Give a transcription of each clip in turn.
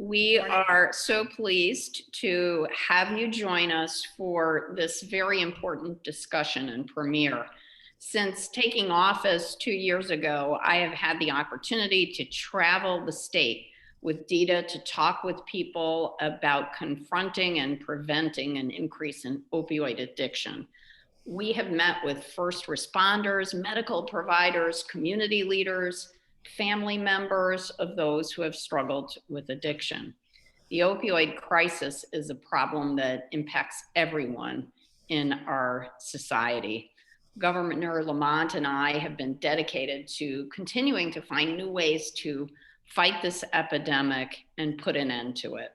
We Morning. are so pleased to have you join us for this very important discussion and premiere. Since taking office 2 years ago, I have had the opportunity to travel the state with DITA to talk with people about confronting and preventing an increase in opioid addiction. We have met with first responders, medical providers, community leaders, family members of those who have struggled with addiction. The opioid crisis is a problem that impacts everyone in our society. Governor Lamont and I have been dedicated to continuing to find new ways to fight this epidemic and put an end to it.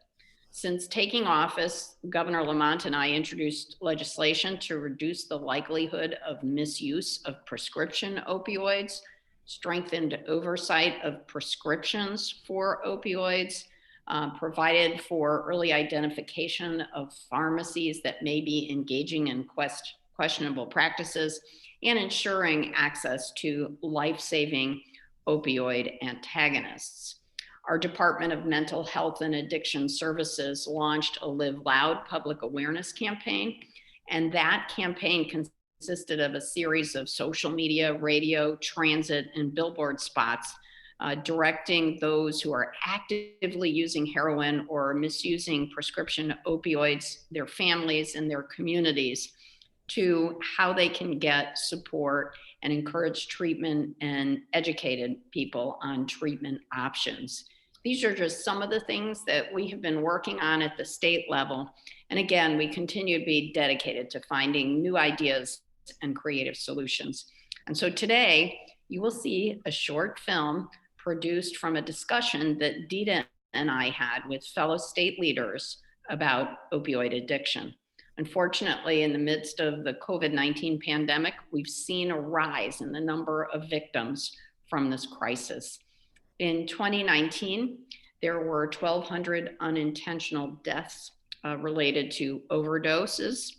Since taking office, Governor Lamont and I introduced legislation to reduce the likelihood of misuse of prescription opioids, strengthened oversight of prescriptions for opioids, provided for early identification of pharmacies that may be engaging in questionable practices, and ensuring access to life-saving opioid antagonists. Our Department of Mental Health and Addiction Services launched a Live Loud public awareness campaign, and that campaign consisted of a series of social media, radio, transit, and billboard spots directing those who are actively using heroin or misusing prescription opioids, their families and their communities, to how they can get support and encourage treatment and educated people on treatment options. These are just some of the things that we have been working on at the state level. And again, we continue to be dedicated to finding new ideas and creative solutions. And so today, you will see a short film produced from a discussion that DITA and I had with fellow state leaders about opioid addiction. Unfortunately, in the midst of the COVID-19 pandemic, we've seen a rise in the number of victims from this crisis. In 2019, there were 1,200 unintentional deaths related to overdoses.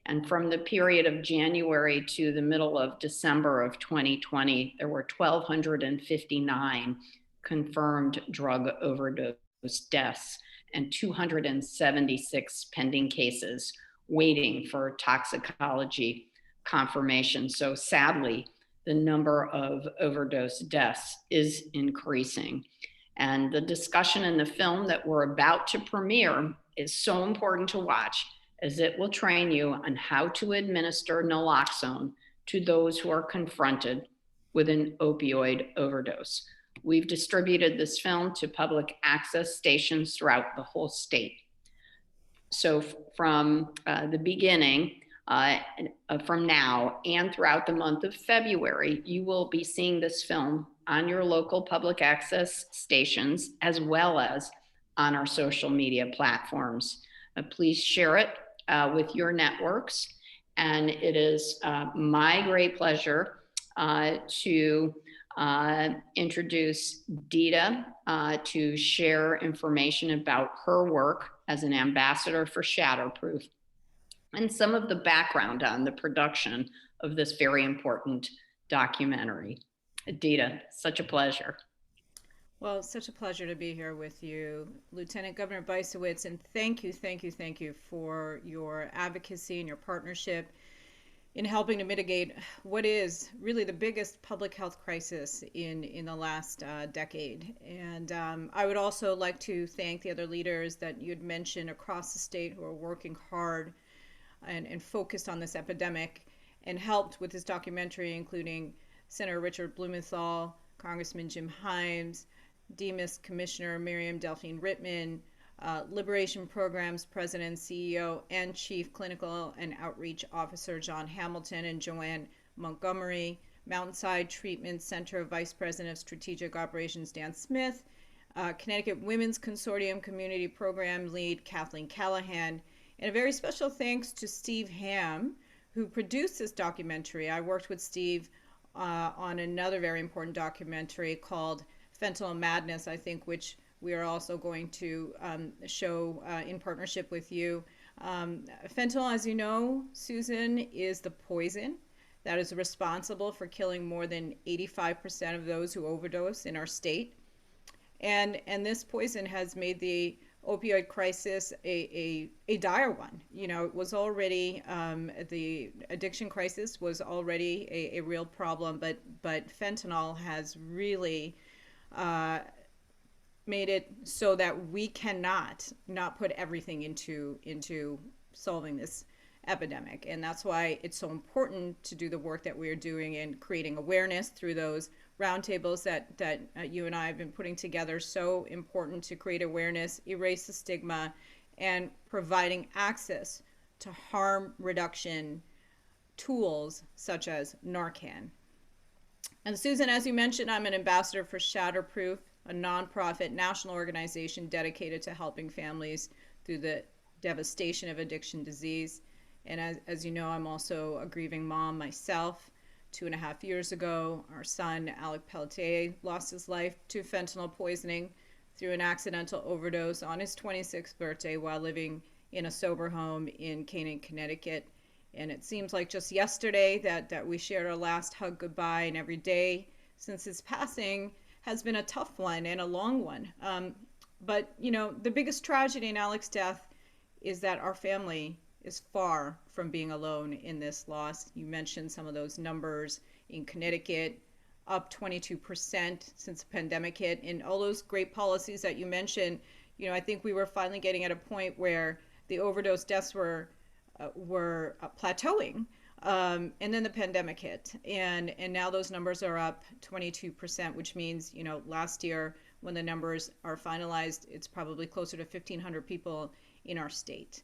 And from the period of January to the middle of December of 2020, there were 1,259 confirmed drug overdose deaths and 276 pending cases waiting for toxicology confirmation. So sadly, the number of overdose deaths is increasing. And the discussion in the film that we're about to premiere is so important to watch, as it will train you on how to administer naloxone to those who are confronted with an opioid overdose. We've distributed this film to public access stations throughout the whole state. So from the beginning, from now and throughout the month of February, you will be seeing this film on your local public access stations, as well as on our social media platforms. Please share it with your networks. And it is my great pleasure to introduce DITA to share information about her work as an ambassador for Shatterproof and some of the background on the production of this very important documentary. DITA, such a pleasure. Well, it's such a pleasure to be here with you, Lieutenant Governor Bysiewicz, and thank you for your advocacy and your partnership in helping to mitigate what is really the biggest public health crisis in the last decade. And I would also like to thank the other leaders that you'd mentioned across the state who are working hard and focused on this epidemic and helped with this documentary, including Senator Richard Blumenthal, Congressman Jim Himes, Demas Commissioner Miriam Delphine Rittman, Liberation Programs President, CEO, and Chief Clinical and Outreach Officer John Hamilton, and Joanne Montgomery, Mountainside Treatment Center Vice President of Strategic Operations Dan Smith, Connecticut Women's Consortium Community Program Lead Kathleen Callahan, and a very special thanks to Steve Ham, who produced this documentary. I worked with Steve on another very important documentary called Fentanyl Madness, I think, which we are also going to show in partnership with you. Fentanyl, as you know, Susan, is the poison that is responsible for killing more than 85% of those who overdose in our state. And this poison has made the opioid crisis a dire one. You know, it was already the addiction crisis was already a real problem, but fentanyl has really made it so that we cannot not put everything into solving this epidemic. And that's why it's so important to do the work that we're doing in creating awareness through those roundtables that you and I have been putting together. So important to create awareness, erase the stigma, and providing access to harm reduction tools such as Narcan. And Susan, as you mentioned, I'm an ambassador for Shatterproof, a nonprofit national organization dedicated to helping families through the devastation of addiction disease. And as you know, I'm also a grieving mom myself. 2.5 years ago, our son, Alec Pelletier, lost his life to fentanyl poisoning through an accidental overdose on his 26th birthday while living in a sober home in Canaan, Connecticut. And it seems like just yesterday that we shared our last hug goodbye, and every day since his passing has been a tough one and a long one. But, you know, the biggest tragedy in Alec's death is that our family is far from being alone in this loss. You mentioned some of those numbers in Connecticut, up 22% since the pandemic hit, and all those great policies that you mentioned. You know, I think we were finally getting at a point where the overdose deaths were plateauing, and then the pandemic hit, and now those numbers are up 22%, which means, you know, last year when the numbers are finalized, it's probably closer to 1,500 people in our state,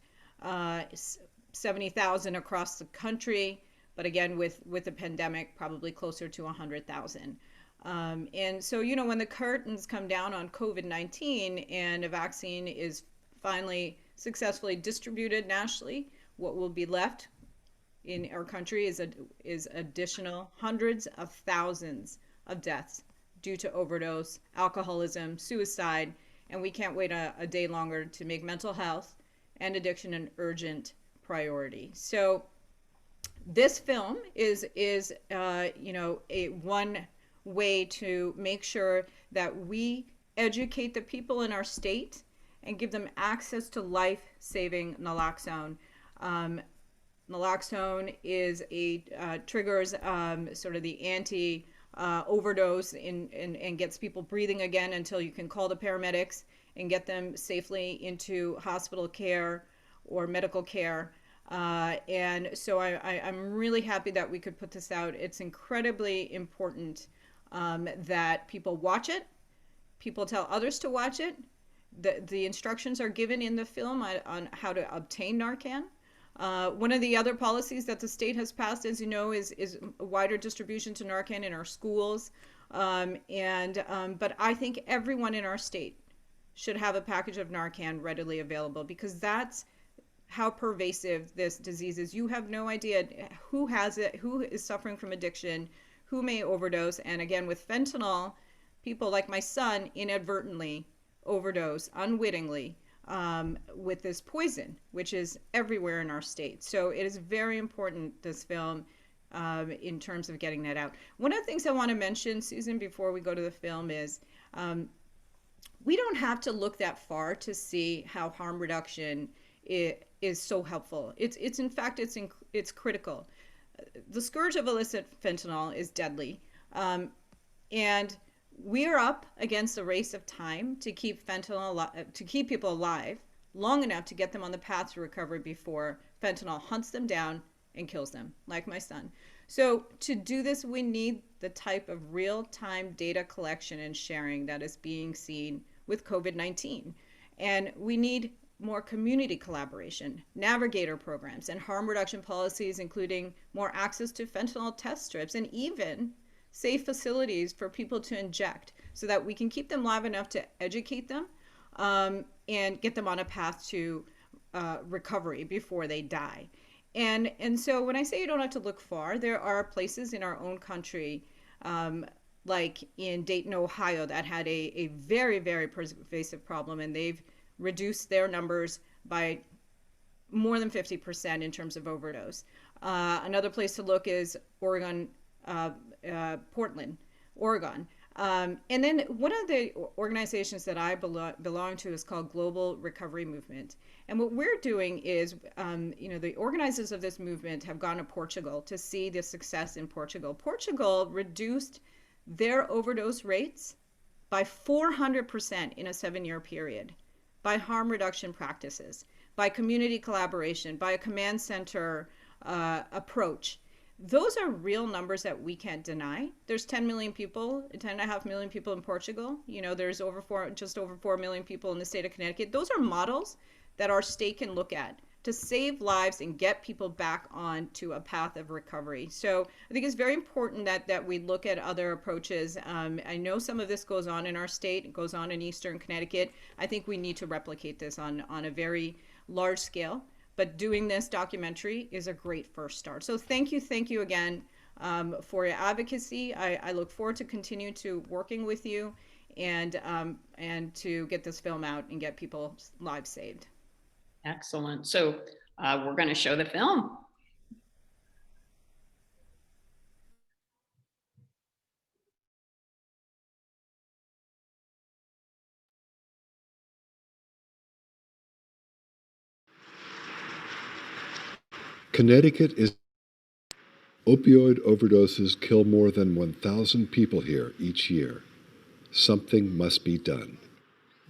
70,000 across the country, but again with the pandemic, probably closer to 100,000. And so, you know, when the curtains come down on COVID-19 and a vaccine is finally successfully distributed nationally, what will be left in our country is additional hundreds of thousands of deaths due to overdose, alcoholism, suicide, and we can't wait a day longer to make mental health and addiction an urgent priority. So this film is you know, a one way to make sure that we educate the people in our state and give them access to life-saving naloxone. Naloxone is triggers sort of the anti overdose and gets people breathing again until you can call the paramedics and get them safely into hospital care or medical care. And so I'm really happy that we could put this out. It's incredibly important that people watch it, people tell others to watch it. The instructions are given in the film on how to obtain Narcan. One of the other policies that the state has passed, as you know, is a wider distribution to Narcan in our schools. But I think everyone in our state should have a package of Narcan readily available, because that's how pervasive this disease is. You have no idea who has it, who is suffering from addiction, who may overdose. And again, with fentanyl, people like my son inadvertently overdose unwittingly with this poison, which is everywhere in our state. So it is very important, this film, in terms of getting that out. One of the things I want to mention, Susan, before we go to the film is we don't have to look that far to see how harm reduction is so helpful. It's in fact, it's critical. The scourge of illicit fentanyl is deadly. And we are up against a race of time to keep to keep people alive long enough to get them on the path to recovery before fentanyl hunts them down and kills them, like my son. So to do this, we need the type of real-time data collection and sharing that is being seen with COVID-19. And we need more community collaboration, navigator programs, and harm reduction policies, including more access to fentanyl test strips, and even safe facilities for people to inject, so that we can keep them live enough to educate them and get them on a path to recovery before they die. And so when I say you don't have to look far, there are places in our own country, like in Dayton, Ohio, that had a very, very pervasive problem, and they've reduced their numbers by more than 50% in terms of overdose. Another place to look is Oregon, Portland, Oregon. And then one of the organizations that I belong to is called Global Recovery Movement. And what we're doing is, the organizers of this movement have gone to Portugal to see the success in Portugal. Portugal reduced their overdose rates by 400% in a 7-year period by harm reduction practices, by community collaboration, by a command center approach. Those are real numbers that we can't deny. There's 10 million people, 10.5 million people in Portugal. There's just over 4 million people in the state of Connecticut. Those are models that our state can look at to save lives and get people back onto a path of recovery. So I think it's very important that we look at other approaches. I know some of this goes on in our state, it goes on in Eastern Connecticut. I think we need to replicate this on a very large scale. But doing this documentary is a great first start. So thank you again for your advocacy. I look forward to continue to working with you and to get this film out and get people's lives saved. Excellent. So we're going to show the film. Connecticut is. Opioid overdoses kill more than 1,000 people here each year. Something must be done.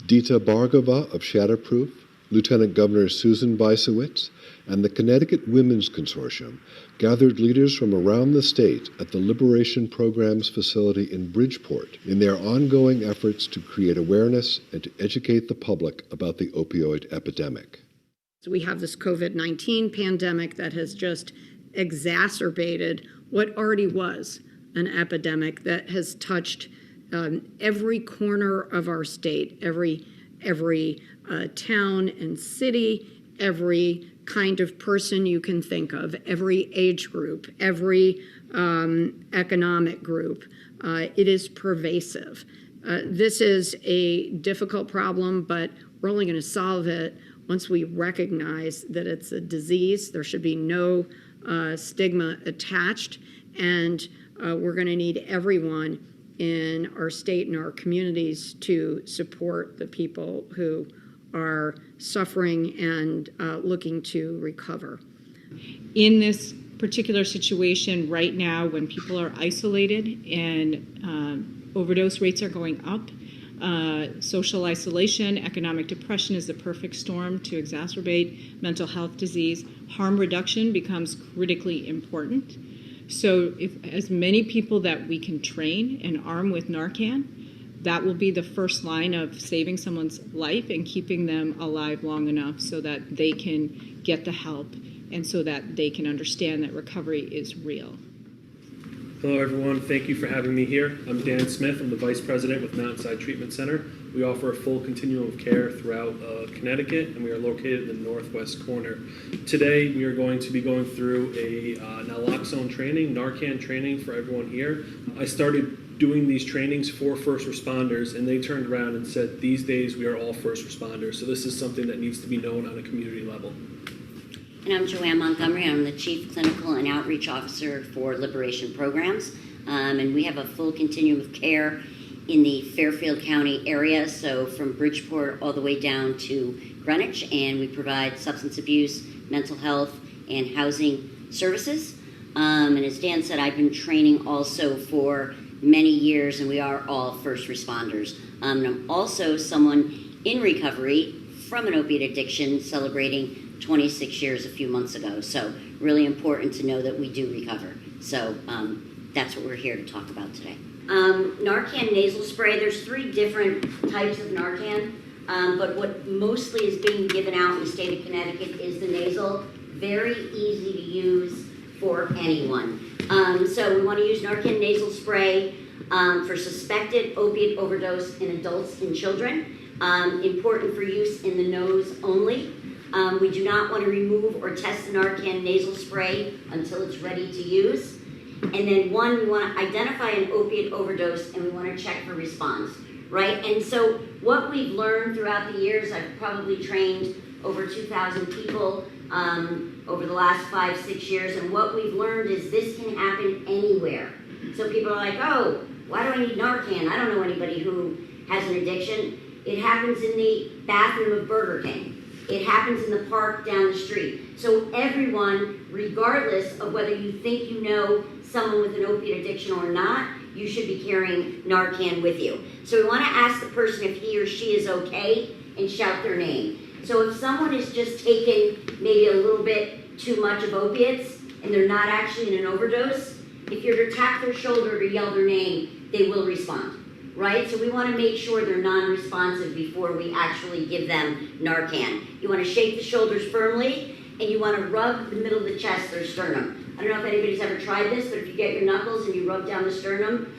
Dita Bhargava of Shatterproof, Lieutenant Governor Susan Bysiewicz, and the Connecticut Women's Consortium gathered leaders from around the state at the Liberation Programs facility in Bridgeport in their ongoing efforts to create awareness and to educate the public about the opioid epidemic. So we have this COVID-19 pandemic that has just exacerbated what already was an epidemic that has touched every corner of our state, every town and city, every kind of person you can think of, every age group, every economic group. It is pervasive. This is a difficult problem, but we're only going to solve it once we recognize that it's a disease. There should be no stigma attached, and we're going to need everyone in our state and our communities to support the people who are suffering and looking to recover. In this particular situation right now, when people are isolated and overdose rates are going up, social isolation, economic depression is the perfect storm to exacerbate mental health disease. Harm reduction becomes critically important. So if as many people that we can train and arm with Narcan, that will be the first line of saving someone's life and keeping them alive long enough so that they can get the help and so that they can understand that recovery is real. Hello, everyone. Thank you for having me here. I'm Dan Smith. I'm the Vice President with Mountainside Treatment Center. We offer a full continuum of care throughout Connecticut, and we are located in the northwest corner. Today, we are going to be going through a naloxone training, Narcan training for everyone here. I started doing these trainings for first responders, and they turned around and said, these days we are all first responders, so this is something that needs to be known on a community level. And I'm Joanne Montgomery. I'm the Chief Clinical and Outreach Officer for Liberation Programs. And we have a full continuum of care in the Fairfield County area, so from Bridgeport all the way down to Greenwich, and we provide substance abuse, mental health, and housing services. And as Dan said, I've been training also for many years, and we are all first responders. And I'm also someone in recovery from an opiate addiction, celebrating 26 years a few months ago. So really important to know that we do recover. So that's what we're here to talk about today. Narcan nasal spray, there's 3 different types of Narcan, but what mostly is being given out in the state of Connecticut is the nasal. Very easy to use for anyone. So we want to use Narcan nasal spray for suspected opiate overdose in adults and children. Important for use in the nose only. We do not want to remove or test the Narcan nasal spray until it's ready to use. And then we want to identify an opiate overdose, and we want to check for response, right? And so what we've learned throughout the years, I've probably trained over 2,000 people over the last 5-6 years, and what we've learned is this can happen anywhere. So people are like, oh, Why do I need Narcan? I don't know anybody who has an addiction. It happens in the bathroom of Burger King. It happens in the park down the street. So everyone, regardless of whether you think you know someone with an opiate addiction or not, you should be carrying Narcan with you. So we want to ask the person if he or she is okay and shout their name. So if someone is just taking maybe a little bit too much of opiates and they're not actually in an overdose, if you're to tap their shoulder or yell their name, they will respond. Right? So we want to make sure they're non-responsive before we actually give them Narcan. You want to shake the shoulders firmly, and you want to rub the middle of the chest, their sternum. I don't know if anybody's ever tried this, but if you get your knuckles and you rub down the sternum,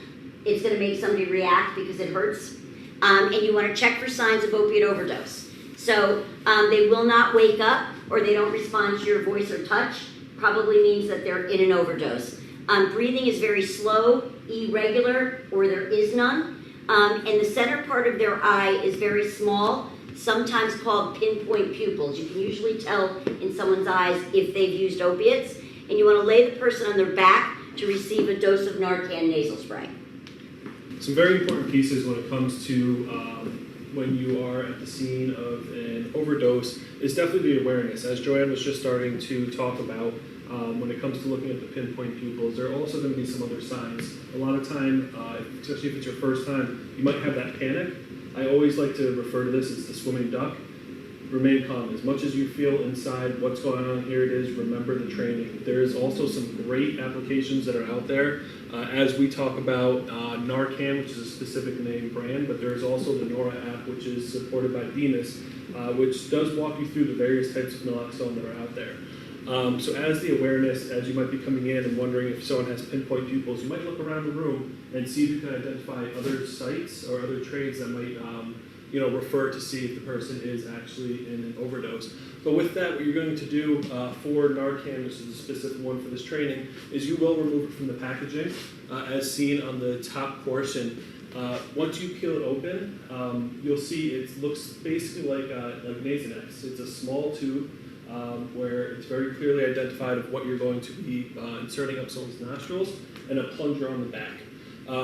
it's going to make somebody react because it hurts. And you want to check for signs of opiate overdose. So they will not wake up or they don't respond to your voice or touch. Probably means that they're in an overdose. Breathing is very slow, irregular, or there is none. And the center part of their eye is very small, sometimes called pinpoint pupils. You can usually tell in someone's eyes if they've used opiates. And you want to lay the person on their back to receive a dose of Narcan nasal spray. Some very important pieces when it comes to when you are at the scene of an overdose is definitely the awareness. As Joanne was just starting to talk about, when it comes to looking at the pinpoint pupils, there are also going to be some other signs. A lot of time, especially if it's your first time, you might have that panic. I always like to refer to this as the swimming duck. Remain calm. As much as you feel inside what's going on, here it is, remember the training. There is also some great applications that are out there. As we talk about Narcan, which is a specific name brand, but there is also the Nora app, which is supported by Venus, which does walk you through the various types of naloxone that are out there. So as the awareness, as you might be coming in and wondering if someone has pinpoint pupils, you might look around the room and see if you can identify other sites or other trades that might refer to see if the person is actually in an overdose. But with that, what you're going to do for Narcan, which is a specific one for this training, is you will remove it from the packaging, as seen on the top portion. Once you peel it open, you'll see it looks basically like Nasonex. It's a small tube where it's very clearly identified of what you're going to be inserting up someone's nostrils, and a plunger on the back.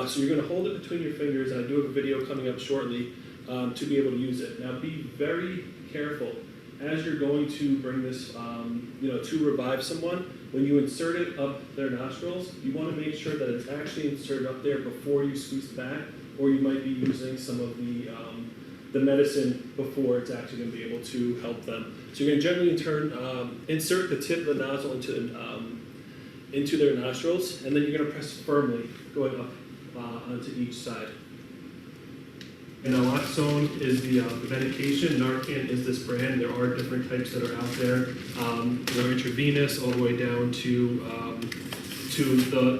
So you're going to hold it between your fingers, and I do have a video coming up shortly to be able to use it. Now be very careful as you're going to bring this, to revive someone. When you insert it up their nostrils, you want to make sure that it's actually inserted up there before you squeeze it back, or you might be using some of the medicine before it's actually going to be able to help them. So you're going to generally insert the tip of the nozzle into their nostrils, and then you're going to press firmly going up onto each side. And naloxone is the medication. Narcan is this brand. There are different types that are out there. They're intravenous all the way down to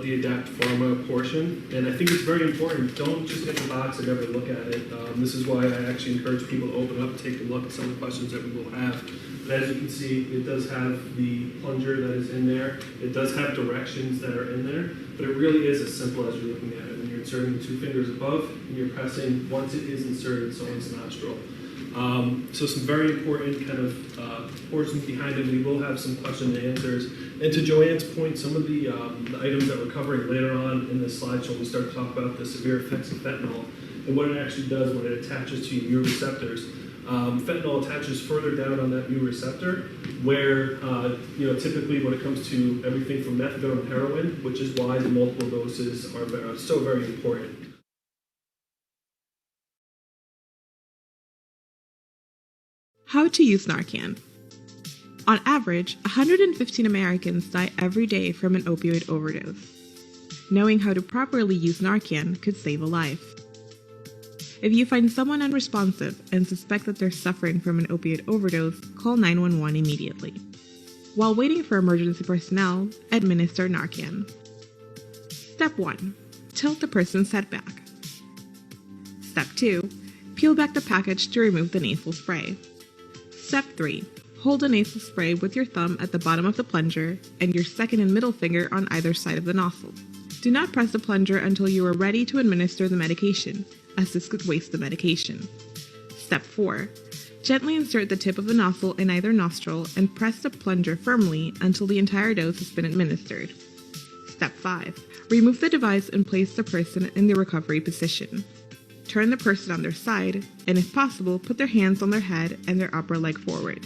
the Adapt Pharma portion. And I think it's very important. Don't just get the box and never look at it. This is why I actually encourage people to open up and take a look at some of the questions that we will have. But as you can see, it does have the plunger that is in there. It does have directions that are in there. But it really is as simple as you're looking at it. When you're inserting the 2 fingers above, and you're pressing once it is inserted in someone's nostril. So some very important kind of portions behind it. We will have some question and answers. And to Joanne's point, some of the items that we're covering later on in this slideshow, when we start to talk about the severe effects of fentanyl and what it actually does when it attaches to your mu receptors. Fentanyl attaches further down on that mu receptor, where typically when it comes to everything from methadone and heroin, which is why the multiple doses are so very important. How to use Narcan. On average, 115 Americans die every day from an opioid overdose. Knowing how to properly use Narcan could save a life. If you find someone unresponsive and suspect that they're suffering from an opioid overdose, call 911 immediately. While waiting for emergency personnel, administer Narcan. Step 1. Tilt the person's head back. Step 2. Peel back the package to remove the nasal spray. Step 3. Hold the nasal spray with your thumb at the bottom of the plunger and your second and middle finger on either side of the nozzle. Do not press the plunger until you are ready to administer the medication, as this could waste the medication. Step 4. Gently insert the tip of the nozzle in either nostril and press the plunger firmly until the entire dose has been administered. Step 5. Remove the device and place the person in the recovery position. Turn the person on their side, and if possible, put their hands on their head and their upper leg forward.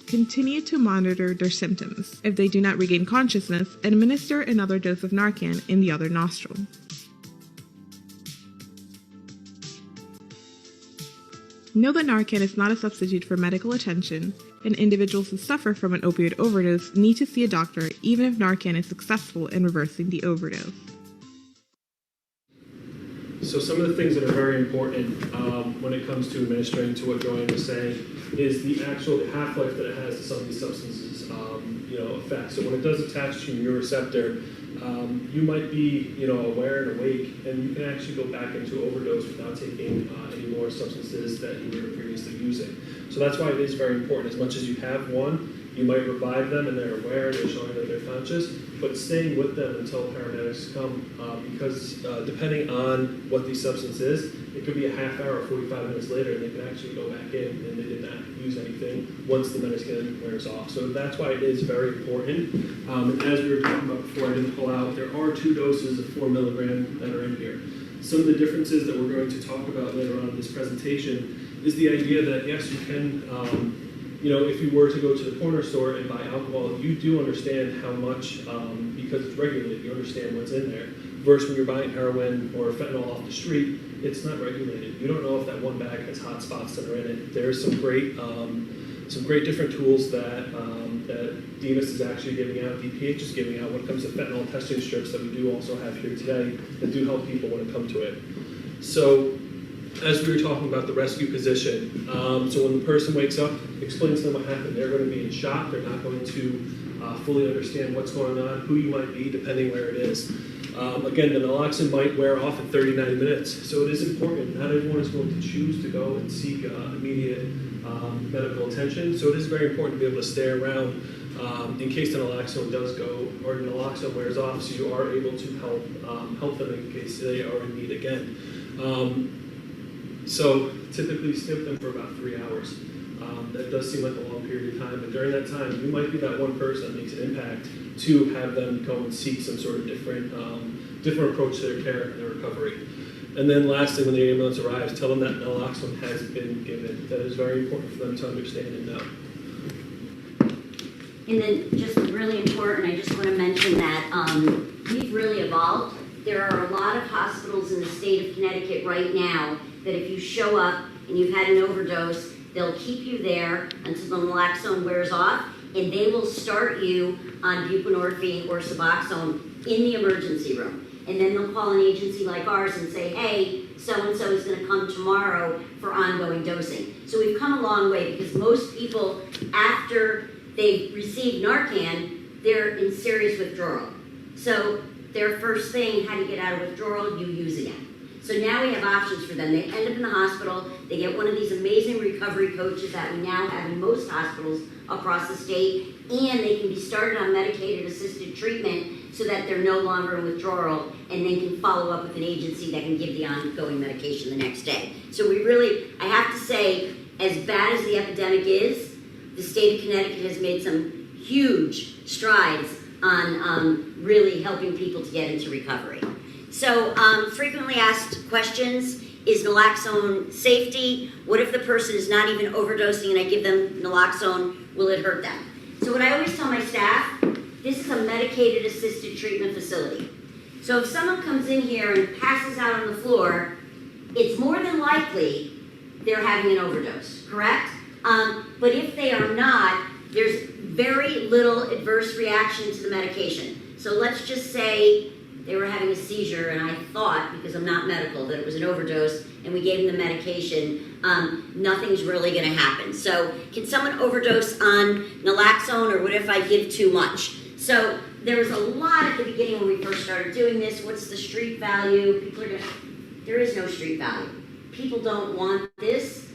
Continue to monitor their symptoms. If they do not regain consciousness, administer another dose of Narcan in the other nostril. Know that Narcan is not a substitute for medical attention, and individuals who suffer from an opioid overdose need to see a doctor even if Narcan is successful in reversing the overdose. So some of the things that are very important when it comes to administering, to what Joanne was saying, is the actual half-life that it has to some of these substances effect. So when it does attach to your receptor, you might be aware and awake, and you can actually go back into overdose without taking any more substances that you were previously using. So that's why it is very important. As much as you have one, you might revive them and they're aware, they're showing that they're conscious, but staying with them until paramedics come, because depending on what the substance is, it could be a half hour or 45 minutes later, and they can actually go back in and they did not use anything once the medicine wears off. So that's why it is very important. And as we were talking about before, I didn't pull out, there are 2 doses of 4 milligram that are in here. Some of the differences that we're going to talk about later on in this presentation is the idea that yes, you can, if you were to go to the corner store and buy alcohol, you do understand how much, because it's regulated, you understand what's in there. Versus when you're buying heroin or fentanyl off the street, it's not regulated. You don't know if that one bag has hot spots that are in it. There's some great different tools that DEMIS is actually giving out, DPH is giving out when it comes to fentanyl testing strips that we do also have here today that do help people when it comes to it. So as we were talking about the rescue position, so when the person wakes up, explains to them what happened. They're going to be in shock. They're not going to fully understand what's going on, who you might be, depending where it is. Again, the naloxone might wear off in 39 minutes, so it is important. Not everyone is going to choose to go and seek immediate medical attention, so it is very important to be able to stay around in case the naloxone does go, or the naloxone wears off, so you are able to help them in case they are in need again. So typically skip them for about 3 hours. That does seem like a long period of time, but during that time, you might be that one person that makes an impact to have them go and seek some sort of different approach to their care and their recovery. And then lastly, when the ambulance arrives, tell them that naloxone has been given. That is very important for them to understand and know. And then just really important, I just want to mention that we've really evolved. There are a lot of hospitals in the state of Connecticut right now that if you show up and you've had an overdose, they'll keep you there until the naloxone wears off, and they will start you on buprenorphine or Suboxone in the emergency room. And then they'll call an agency like ours and say, hey, so-and-so is going to come tomorrow for ongoing dosing. So we've come a long way because most people, after they've received Narcan, they're in serious withdrawal. So their first thing, how do you get out of withdrawal? You use again. So now we have options for them. They end up in the hospital, they get one of these amazing recovery coaches that we now have in most hospitals across the state, and they can be started on medicated assisted treatment so that they're no longer in withdrawal, and then can follow up with an agency that can give the ongoing medication the next day. So we really, I have to say, as bad as the epidemic is, the state of Connecticut has made some huge strides on really helping people to get into recovery. So frequently asked questions, is naloxone safety? What if the person is not even overdosing and I give them naloxone, will it hurt them? So what I always tell my staff, this is a medicated assisted treatment facility. So if someone comes in here and passes out on the floor, it's more than likely they're having an overdose, correct? But if they are not, there's very little adverse reaction to the medication. So let's just say they were having a seizure and I thought, because I'm not medical, that it was an overdose and we gave them the medication, nothing's really going to happen. So can someone overdose on naloxone, or what if I give too much? So there was a lot at the beginning when we first started doing this. What's the street value? People are going to, there is no street value. People don't want this.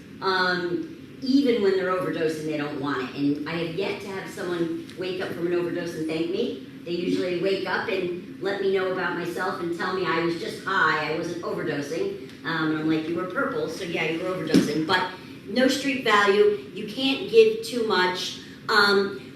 Even when they're overdosing, they don't want it. And I have yet to have someone wake up from an overdose and thank me. They usually wake up and let me know about myself and tell me I was just high, I wasn't overdosing. And I'm like, you were purple, so yeah, you were overdosing. But no street value, you can't give too much.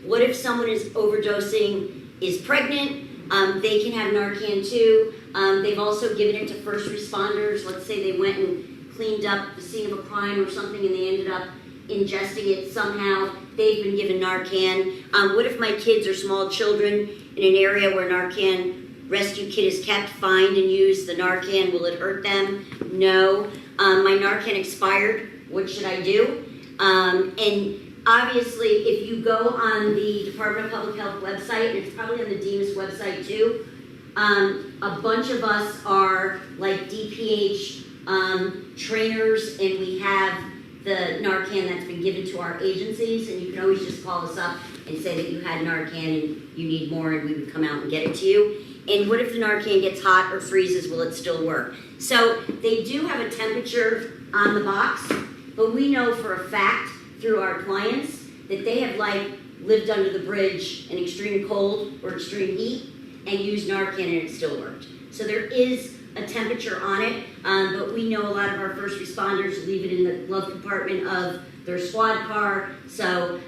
What if someone is overdosing, is pregnant, they can have Narcan too. They've also given it to first responders. Let's say they went and cleaned up the scene of a crime or something and they ended up ingesting it somehow. They've been given Narcan. What if my kids are small children in an area where Narcan rescue kit is kept, find and use the Narcan? Will it hurt them? No. My Narcan expired. What should I do? And obviously, if you go on the Department of Public Health website, and it's probably on the DEMIS website too, a bunch of us are like DPH trainers, and we have the Narcan that's been given to our agencies, and you can always just call us up and say that you had Narcan and you need more, and we would come out and get it to you. And what if the Narcan gets hot or freezes? Will it still work? So they do have a temperature on the box, but we know for a fact through our clients that they have like lived under the bridge in extreme cold or extreme heat and used Narcan and it still worked. So there is a temperature on it, but we know a lot of our first responders leave it in the glove compartment of their squad car. So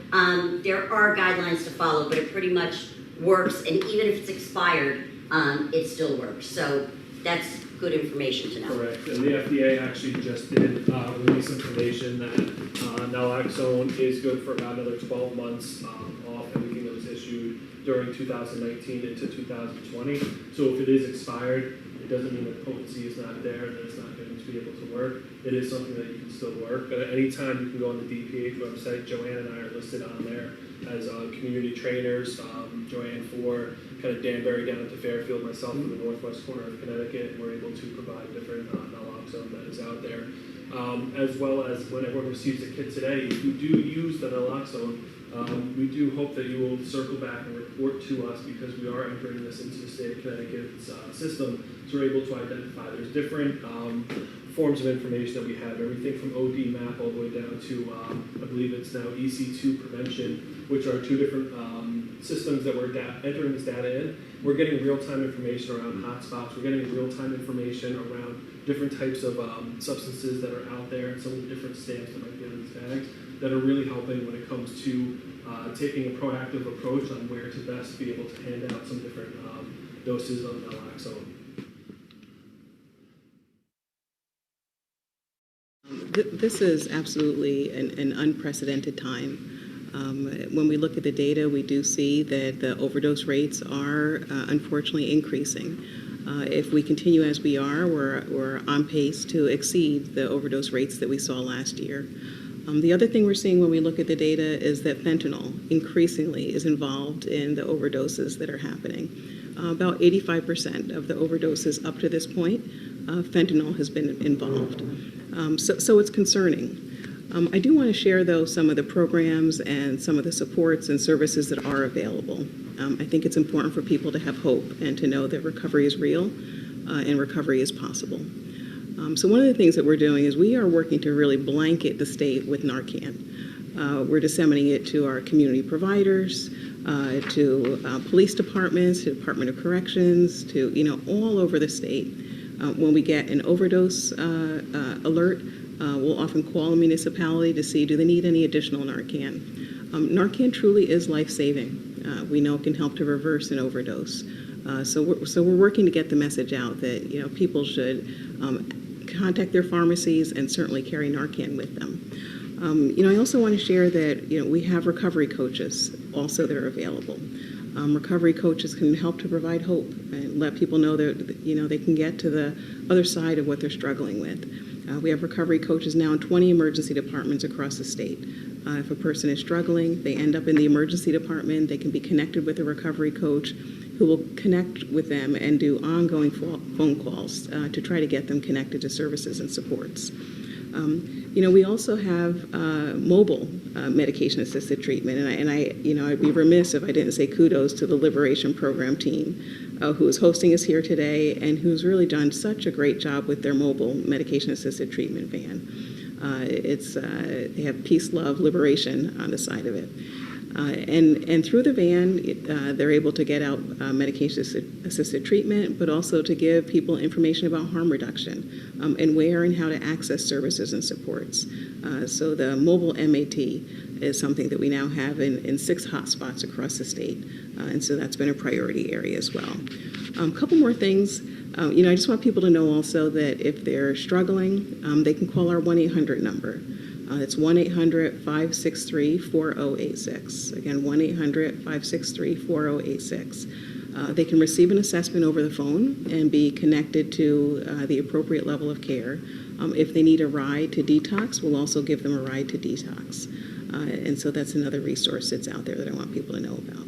there are guidelines to follow, but it pretty much works. And even if it's expired, it still works. So that's good information to know. Correct. And the FDA actually just did release information that naloxone is good for about another 12 months off everything that was issued during 2019 into 2020. So if it is expired, it doesn't mean that potency is not there and that it's not going to be able to work. It is something that you can still work. But at any time, you can go on the DPH website. Joanne and I are listed on there as community trainers. Joanne for kind of Danbury down to Fairfield, myself in the northwest corner of Connecticut, and we're able to provide different naloxone that is out there. As well as when everyone receives a kit today, if you do use the naloxone, we do hope that you will circle back and report to us because we are entering this into the state of Connecticut's system, so we're able to identify. There's different forms of information that we have, everything from OD map all the way down to, I believe it's now EC2 prevention, which are two different systems that we're entering this data in. We're getting real-time information around hotspots. We're getting real-time information around different types of substances that are out there and some of the different stamps that might be on these bags that are really helping when it comes to taking a proactive approach on where to best be able to hand out some different doses of naloxone. This is absolutely an unprecedented time. When we look at the data, we do see that the overdose rates are unfortunately increasing. If we continue as we are, we're on pace to exceed the overdose rates that we saw last year. The other thing we're seeing when we look at the data is that fentanyl increasingly is involved in the overdoses that are happening. About 85% of the overdoses up to this point, fentanyl has been involved. So it's concerning. I do want to share, though, some of the programs and some of the supports and services that are available. I think it's important for people to have hope and to know that recovery is real and recovery is possible. So one of the things that we're doing is we are working to really blanket the state with Narcan. We're disseminating it to our community providers, to police departments, to Department of Corrections, to all over the state. When we get an overdose alert, we'll often call a municipality to see, do they need any additional Narcan? Narcan truly is life-saving. We know it can help to reverse an overdose. So we're working to get the message out that people should contact their pharmacies and certainly carry Narcan with them. I also want to share that we have recovery coaches also that are available. Recovery coaches can help to provide hope and let people know that they can get to the other side of what they're struggling with. We have recovery coaches now in 20 emergency departments across the state. If a person is struggling, they end up in the emergency department, they can be connected with a recovery coach who will connect with them and do ongoing phone calls to try to get them connected to services and supports. We also have mobile medication-assisted treatment, and I'd be remiss if I didn't say kudos to the Liberation Program team, who is hosting us here today and who's really done such a great job with their mobile medication-assisted treatment van. They have peace, love, liberation on the side of it. And through the van, they're able to get out medication-assisted treatment, but also to give people information about harm reduction and where and how to access services and supports. So the mobile MAT is something that we now have in 6 hotspots across the state, and so that's been a priority area as well. A couple more things. I just want people to know also that if they're struggling, they can call our 1-800 number. It's 1-800-563-4086. Again, 1-800-563-4086. They can receive an assessment over the phone and be connected to the appropriate level of care. If they need a ride to detox, we'll also give them a ride to detox. And so that's another resource that's out there that I want people to know about.